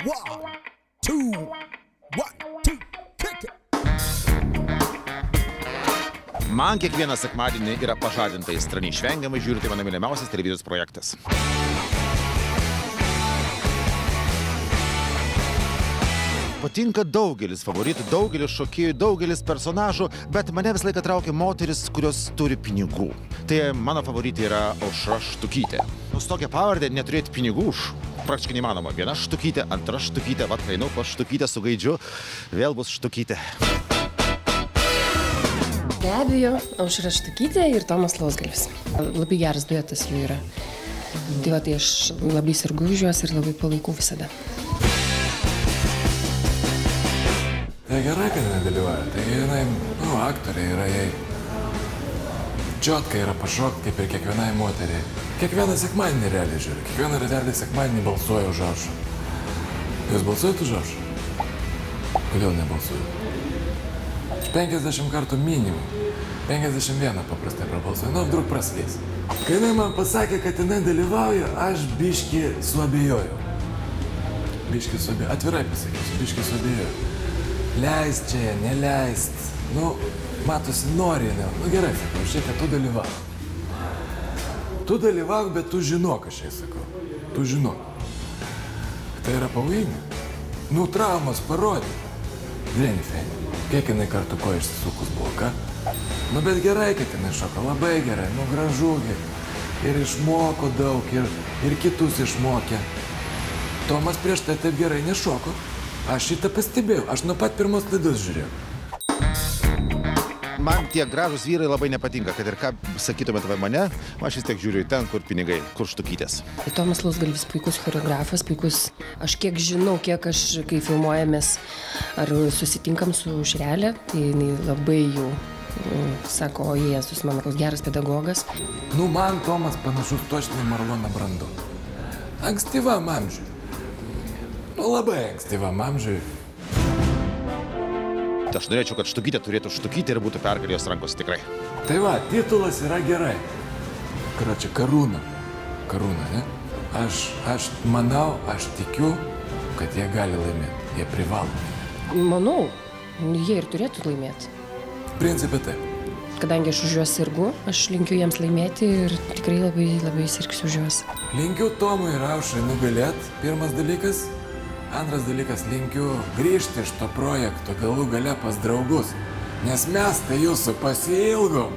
One, two, kick it. Man kiekvieną sekmadienį yra pažadinta aistra, neišvengiamai žiūrite mano mylimiausias televizijos projektas. Patinka daugelis favoritų, daugelis šokėjų, daugelis personažų, bet mane visą laiką traukia moteris, kurios turi pinigų. Tai mano favoritai yra Aušra Štukytė. Su tokia pavardė neturėti pinigų praktiškai neįmanoma. Viena Štukytė, antra Štukytė, vat einu pas Štukytę su Gaidžiu, vėl bus Štukytė. Be abejo, Aušra Štukytė ir Tomas Lauzgalis. Labai geras duetas jų yra. Tai va, tai aš labai sergu už juos ir labai palaikau visada. Tai gerai, kad nedalyvauja. Tai jinai, aktorė yra jai. Čiotka yra pašokti kaip ir kiekvienai moteriai. Kiekvieną sekmadienį realiai žiūri. Kiekvieną realiai sekmadienį balsuoja už Aušrą. Jūs balsuojate už Aušrą? Kodėl nebalsuojate? 50 kartų minimum. 51 paprastai prabalsuoju. Vdruk prasidės. Kai jinai man pasakė, kad jinai dalyvauja, aš biškį suabejojau. Atvirai pasakysiu, biškį suabejojau. Leist čia, neleist. Matosi, nori, ne. Gerai, sakau, žiūrėk, kad tu dalyvauk. Tu dalyvauk, bet tu žinok, aš jai sakau. Tu žinok. Tai yra pavojinga. Traumas parodė. Jennifer. Kiek jinai kartų ko išsisukus buvo, ką? Bet gerai, kad jinai šoka, labai gerai, gražu. Ir išmoko daug, ir kitus išmokė. Tomas prieš tai taip gerai nešoko. Aš šitą pastebėjau, aš nuo pat pirmos laidos žiūrėjau. Man tie gražūs vyrai labai nepatinka, kad ir ką sakytumėte apie mane, aš vis tiek žiūriu į ten, kur pinigai, kur Štukytės. Tomas Lauzgalis puikus choreografas, puikus. Aš kiek žinau, kiek aš, kai filmuojamės ar susitinkam su Aušrelė, tai jinai labai jau sako, o Jėzus, mano koks geras pedagogas. Man Tomas panašus točnai Marloną Brando. Ankstyvam amžiui. Labai ankstyvam amžiui. Aš norėčiau, kad Štukytė turėtų Štukytę ir būtų pergalė jos rankos tikrai. Tai va, titulas yra gerai. Karočią, karūna. Karūna, ne? Aš manau, aš tikiu, kad jie gali laimėti. Jie privalo. Manau, jie ir turėtų laimėti. Principė taip. Kadangi aš už juos sirgu, aš linkiu jiems laimėti ir tikrai labai sirgsiu už juos. Linkiu Tomui ir Aušrai nugalėti, pirmas dalykas. Antras dalykas, linkiu grįžti iš to projekto galų gale pas draugus, nes mes tai jūsų pasiilgom.